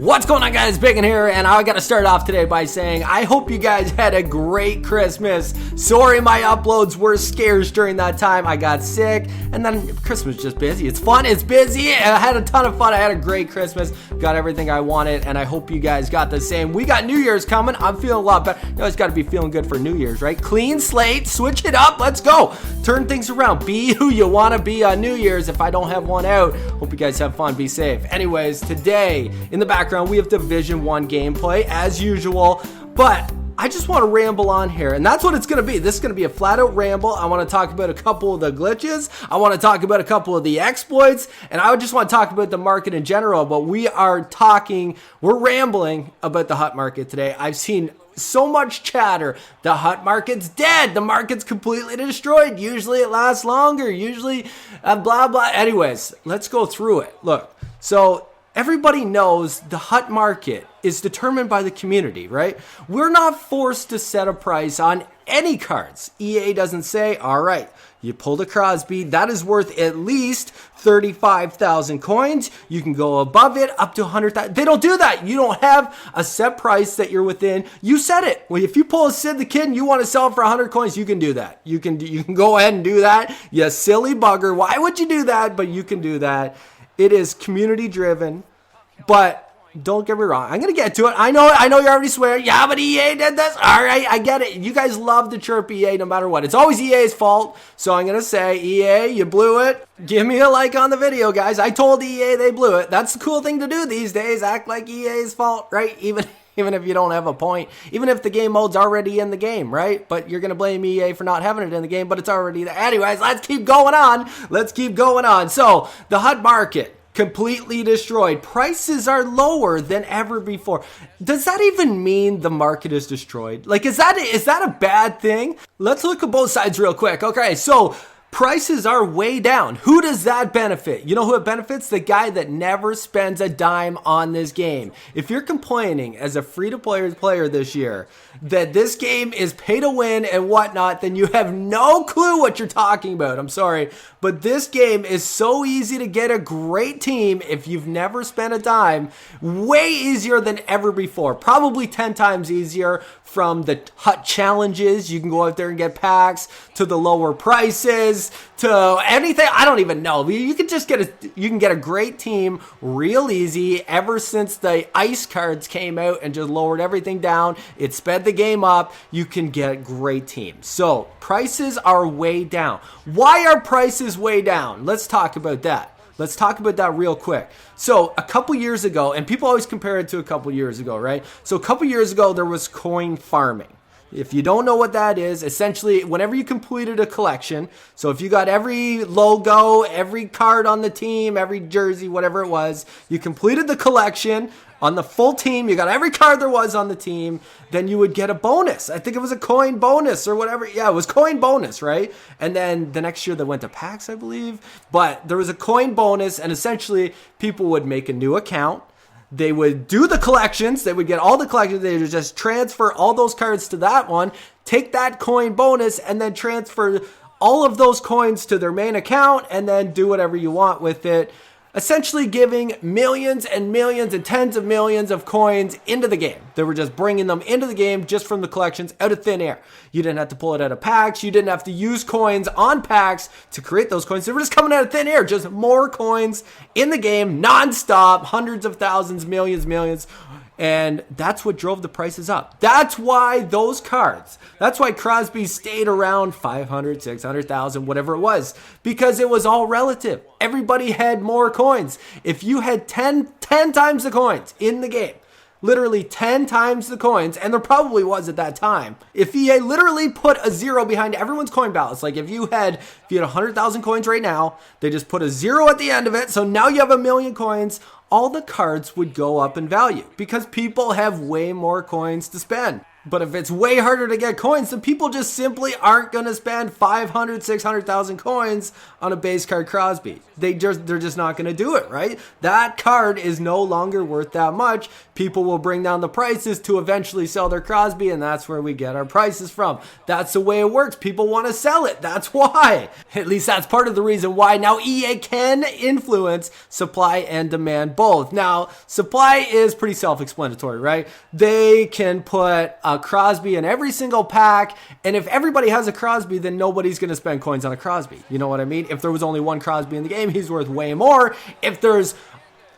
What's going on, guys? Bacon here, and I gotta start off today by saying I hope you guys had a great Christmas. Sorry my uploads were scarce during that time. I got sick, and then Christmas was just busy. It's fun, it's busy, and I had a ton of fun. I had a great Christmas, got everything I wanted, and I hope you guys got the same. We got New Year's coming. I'm feeling a lot better. You always gotta be feeling good for New Year's, right? Clean slate, switch it up, let's go. Turn things around. Be who you wanna be on New Year's. If I don't have one out, hope you guys have fun, be safe. Anyways, today, in the background, we have Division 1 gameplay as usual, but I just want to ramble on here, and that's what it's going to be. This is going to be a flat-out ramble. I want to talk about a couple of the glitches. I want to talk about a couple of the exploits, and I just want to talk about the market in general, but we're rambling about the hut market today. I've seen so much chatter. The hut market's dead. The market's completely destroyed. Usually it lasts longer. Usually blah, blah. Anyways, let's go through it. Look, so everybody knows the hut market is determined by the community, right? We're not forced to set a price on any cards. EA doesn't say, all right, you pulled a Crosby, that is worth at least 35,000 coins. You can go above it up to 100,000. They don't do that. You don't have a set price that you're within. You set it. Well, if you pull a Sid the Kid and you want to sell it for 100 coins, you can do that. You can go ahead and do that. You silly bugger. Why would you do that? But you can do that. It is community driven, but don't get me wrong. I'm going to get to it. I know you already swear. Yeah, but EA did this. All right, I get it. You guys love to chirp EA no matter what. It's always EA's fault. So I'm going to say, EA, you blew it. Give me a like on the video, guys. I told EA they blew it. That's the cool thing to do these days. Act like EA's fault, right? Even if you don't have a point, even if the game mode's already in the game, right? But you're going to blame EA for not having it in the game, but it's already there. Anyways, let's keep going on. So the HUD market, completely destroyed. Prices are lower than ever before. Does that even mean the market is destroyed? Like, is that a bad thing? Let's look at both sides real quick. Okay, so prices are way down. Who does that benefit? You know who it benefits? The guy that never spends a dime on this game. If you're complaining as a free-to-play player this year that this game is pay to win and whatnot, then you have no clue what you're talking about. I'm sorry, but this game is so easy to get a great team if you've never spent a dime. Way easier than ever before. Probably 10 times easier, from the hut challenges. You can go out there and get packs, to the lower prices, to anything. I don't even know. You can just get a great team real easy. Ever since the ice cards came out and just lowered everything down, it sped the game up. You can get great teams. So prices are way down. Why are prices way down? Let's talk about that. Let's talk about that real quick. So a couple years ago, and people always compare it to a couple years ago, right? So a couple years ago, there was coin farming. If you don't know what that is, essentially, whenever you completed a collection, so if you got every logo, every card on the team, every jersey, whatever it was, you completed the collection on the full team, you got every card there was on the team, then you would get a bonus. I think it was a coin bonus or whatever. Yeah, it was coin bonus, right? And then the next year they went to packs, I believe. But there was a coin bonus, and essentially people would make a new account. They would do the collections. They would get all the collections. They would just transfer all those cards to that one, take that coin bonus, and then transfer all of those coins to their main account, and then do whatever you want with it. Essentially giving millions and millions and tens of millions of coins into the game. They were just bringing them into the game just from the collections out of thin air. You didn't have to pull it out of packs. You didn't have to use coins on packs to create those coins. They were just coming out of thin air. Just more coins in the game, nonstop, hundreds of thousands, millions. And that's what drove the prices up. That's why those cards, that's why Crosby stayed around 500, 600,000, whatever it was, because it was all relative. Everybody had more coins. If you had 10 times the coins in the game, literally 10 times the coins, and there probably was at that time, if EA literally put a zero behind everyone's coin balance, like if you had 100,000 coins right now, they just put a zero at the end of it, so now you have 1,000,000 coins, all the cards would go up in value because people have way more coins to spend. But if it's way harder to get coins, then people just simply aren't going to spend 500, 600,000 coins on a base card Crosby. They're just not going to do it, right? That card is no longer worth that much. People will bring down the prices to eventually sell their Crosby, and that's where we get our prices from. That's the way it works. People want to sell it. That's why. At least that's part of the reason why. Now, EA can influence supply and demand both. Now, supply is pretty self-explanatory, right? They can put a Crosby in every single pack, and if everybody has a Crosby, then nobody's going to spend coins on a Crosby. You know what I mean? If there was only one Crosby in the game, he's worth way more. If there's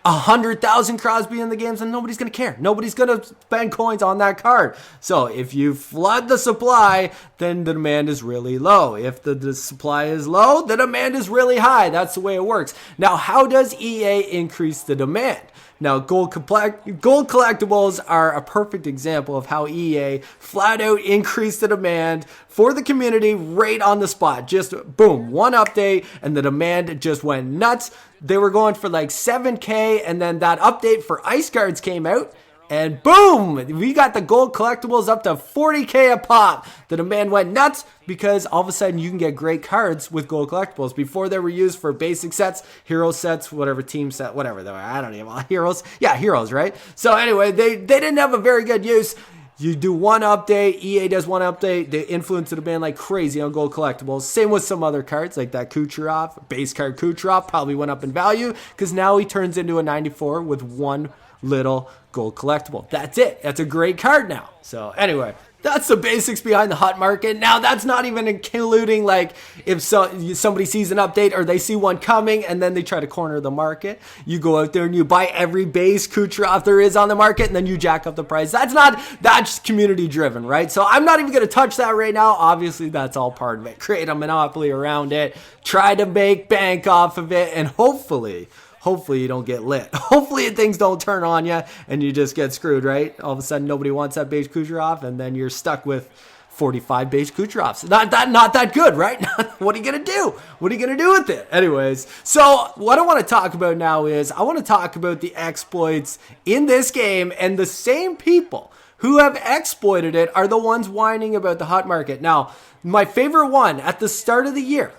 100,000 Crosby in the games, and nobody's going to care. Nobody's going to spend coins on that card. So if you flood the supply, then the demand is really low. If the supply is low, the demand is really high. That's the way it works. Now, how does EA increase the demand? Now, gold collectibles are a perfect example of how EA flat out increased the demand for the community right on the spot. Just boom, one update, and the demand just went nuts. They were going for like 7K, and then that update for ice cards came out, and boom, we got the gold collectibles up to 40K a pop. The demand went nuts because all of a sudden you can get great cards with gold collectibles. Before they were used for basic sets, hero sets, whatever, team set, whatever they were. I don't know, heroes. Yeah, heroes, right? So anyway, they didn't have a very good use. You do one update, EA does one update, they influence the demand like crazy on gold collectibles. Same with some other cards like that Kucherov, base card Kucherov probably went up in value because now he turns into a 94 with one little gold collectible. That's it. That's a great card now. So anyway, that's the basics behind the hot market. Now, that's not even including like if somebody sees an update or they see one coming and then they try to corner the market. You go out there and you buy every base Kucherov there is on the market and then you jack up the price. That's community driven, right? So I'm not even going to touch that right now. Obviously, that's all part of it. Create a monopoly around it. Try to make bank off of it, and hopefully you don't get lit. Hopefully things don't turn on you and you just get screwed, right? All of a sudden nobody wants that base Kucherov and then you're stuck with 45 base Kucherovs. Not that good, right? What are you going to do? What are you going to do with it? Anyways, so what I want to talk about now is I want to talk about the exploits in this game, and the same people who have exploited it are the ones whining about the hot market. Now, my favorite one at the start of the year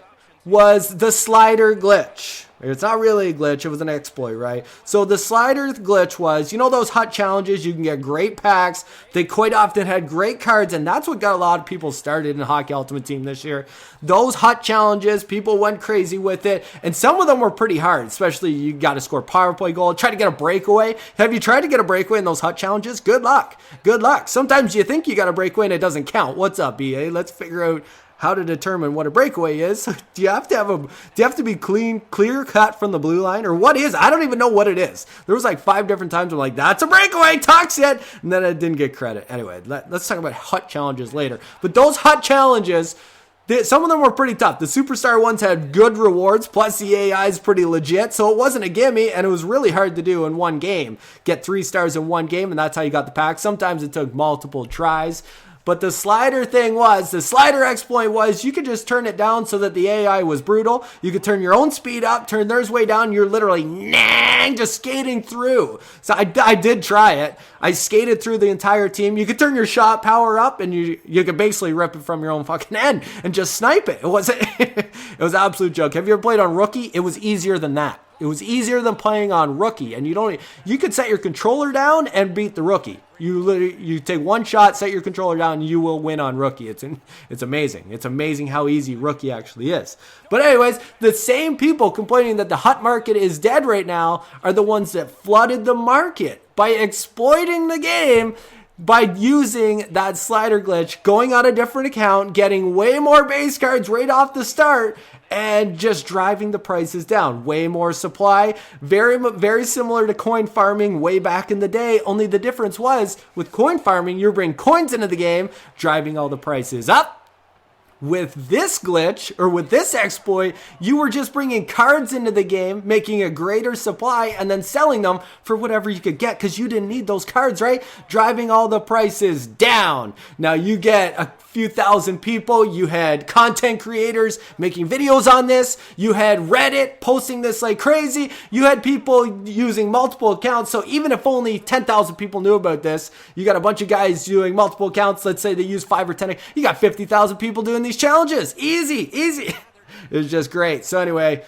was the slider glitch. It's not really a glitch, it was an exploit, right? So the slider glitch was, you know those hut challenges, you can get great packs, they quite often had great cards, and that's what got a lot of people started in Hockey Ultimate Team this year. Those hut challenges, people went crazy with it, and some of them were pretty hard, especially you got to score power play goal, try to get a breakaway. Have you tried to get a breakaway in those hut challenges? Good luck. Good luck. Sometimes you think you got a breakaway and it doesn't count. What's up, EA? Let's figure out how to determine what a breakaway is. Do you have to be clear cut from the blue line, or what is? I don't even know what it is. There was like 5 different times I'm like, that's a breakaway, talks it, and then I didn't get credit. Anyway, let's talk about hut challenges later. But those hut challenges, some of them were pretty tough. The superstar ones had good rewards, plus the AI is pretty legit, so it wasn't a gimme, and it was really hard to do in one game. Get 3 stars in one game, and that's how you got the pack. Sometimes it took multiple tries. But the slider exploit was you could just turn it down so that the AI was brutal. You could turn your own speed up, turn theirs way down. You're literally just skating through. So I did try it. I skated through the entire team. You could turn your shot power up and you could basically rip it from your own fucking end and just snipe it. It was an absolute joke. Have you ever played on Rookie? It was easier than that. It was easier than playing on Rookie, and you could set your controller down and beat the Rookie. You take one shot, set your controller down, and you will win on Rookie. It's amazing. It's amazing how easy Rookie actually is. But anyways, the same people complaining that the hut market is dead right now are the ones that flooded the market by exploiting the game, by using that slider glitch, going on a different account, getting way more base cards right off the start, and just driving the prices down. Way more supply, very, very similar to coin farming way back in the day, only the difference was, with coin farming, you bring coins into the game, driving all the prices up. With this glitch, or with this exploit, you were just bringing cards into the game, making a greater supply, and then selling them for whatever you could get, because you didn't need those cards, right? Driving all the prices down. Now you get a few thousand people. You had content creators making videos on this. You had Reddit posting this like crazy. You had people using multiple accounts. So even if only 10,000 people knew about this, you got a bunch of guys doing multiple accounts. Let's say they use 5 or 10. You got 50,000 people doing these challenges. Easy. It was just great. So anyway,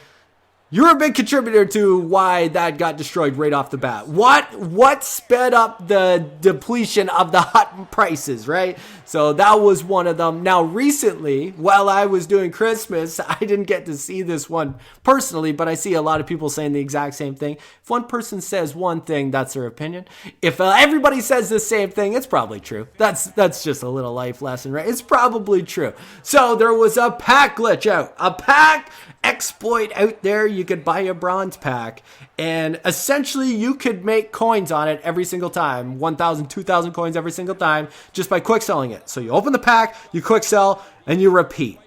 you're a big contributor to why that got destroyed right off the bat. What sped up the depletion of the hot prices, right? So that was one of them. Now recently, while I was doing Christmas, I didn't get to see this one personally, but I see a lot of people saying the exact same thing. If one person says one thing, that's their opinion. If everybody says the same thing, it's probably true. That's just a little life lesson, right? It's probably true. So there was a pack glitch out. A pack exploit out there. You could buy a bronze pack, and essentially you could make coins on it every single time. 1,000, 2,000 coins every single time just by quick selling it. So you open the pack, you quick sell, and you repeat.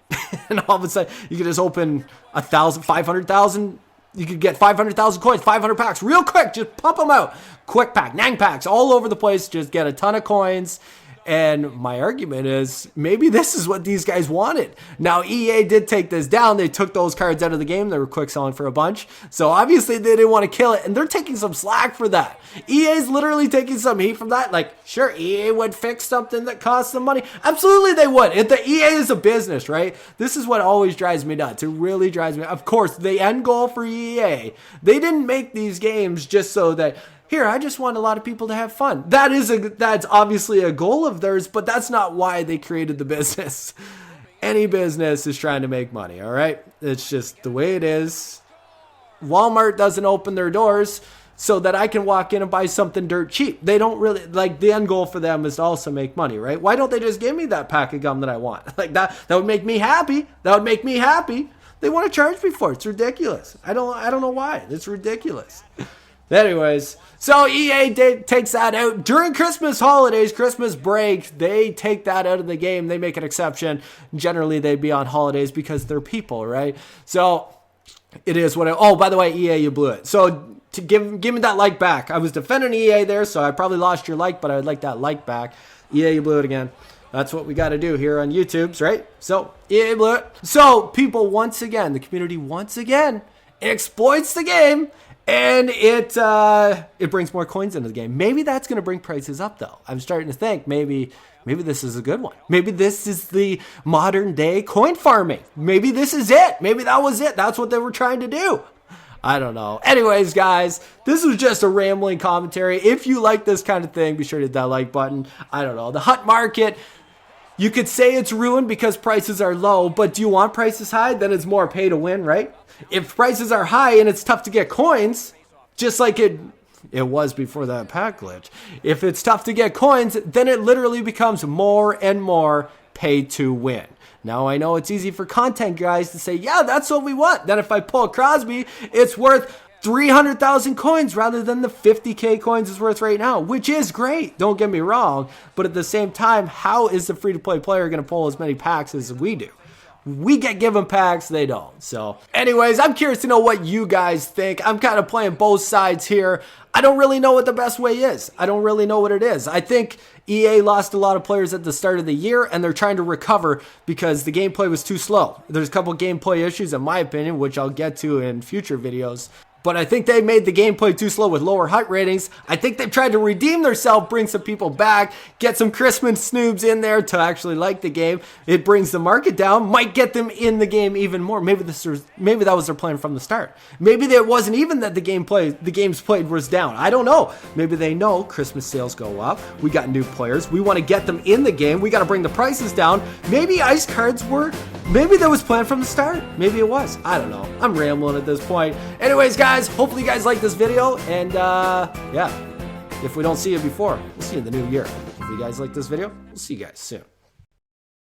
And all of a sudden you could just open 1,000, 500,000. You could get 500,000 coins, 500 packs real quick. Just pump them out. Quick pack, Nang packs all over the place. Just get a ton of coins. And my argument is maybe this is what these guys wanted. Now, EA did take this down. They took those cards out of the game. They were quick selling for a bunch. So obviously they didn't want to kill it. And they're taking some slack for that. EA's literally taking some heat from that. Like, sure, EA would fix something that costs them money. Absolutely they would. If the EA is a business, right? This is what always drives me nuts. It really drives me. Of course, the end goal for EA, they didn't make these games just so that, here, I just want a lot of people to have fun. That's obviously a goal of theirs, but that's not why they created the business. Any business is trying to make money, all right? It's just the way it is. Walmart doesn't open their doors so that I can walk in and buy something dirt cheap. They don't really, like, the end goal for them is to also make money, right? Why don't they just give me that pack of gum that I want? Like, that would make me happy. That would make me happy. They want to charge me for it. It's ridiculous. I don't know why. It's ridiculous. Anyways, so EA takes that out during Christmas holidays, Christmas break. They take that out of the game. They make an exception. Generally, they'd be on holidays because they're people, right? So it is what oh, by the way, EA, you blew it. So to give me that like back. I was defending EA there, so I probably lost your like, but I would like that like back. EA, you blew it again. That's what we got to do here on YouTube's, right? So EA blew it. So people, once again, the community once again exploits the game. And it brings more coins into the game. Maybe that's going to bring prices up, though. I'm starting to think maybe this is a good one. Maybe this is the modern day coin farming. Maybe this is it. Maybe that was it. That's what they were trying to do. I don't know. Anyways, guys, this was just a rambling commentary. If you like this kind of thing, be sure to hit that like button. I don't know. The hut market, you could say it's ruined because prices are low, but do you want prices high? Then it's more pay to win, right? If prices are high and it's tough to get coins, just like it was before that pack glitch, if it's tough to get coins, then it literally becomes more and more pay to win. Now, I know it's easy for content guys to say, yeah, that's what we want. Then if I pull Crosby, it's worth 300,000 coins rather than the 50K coins it's worth right now, which is great. Don't get me wrong. But at the same time, how is the free-to-play player going to pull as many packs as we do? We get given packs, they don't. So anyways, I'm curious to know what you guys think. I'm kind of playing both sides here. I don't really know what the best way is. I don't really know what it is. I think EA lost a lot of players at the start of the year, and they're trying to recover because the gameplay was too slow. There's a couple gameplay issues, in my opinion, which I'll get to in future videos. But I think they made the gameplay too slow with lower hut ratings. I think they've tried to redeem themselves, bring some people back, get some Christmas snoobs in there to actually like the game. It brings the market down, might get them in the game even more. Maybe that was their plan from the start. Maybe it wasn't even that the games played was down. I don't know. Maybe they know Christmas sales go up. We got new players. We want to get them in the game. We got to bring the prices down. Maybe ice cards maybe that was planned from the start. Maybe it was. I don't know. I'm rambling at this point. Anyways, guys, hopefully you guys like this video. And yeah, if we don't see you before, we'll see you in the new year. If you guys like this video, we'll see you guys soon.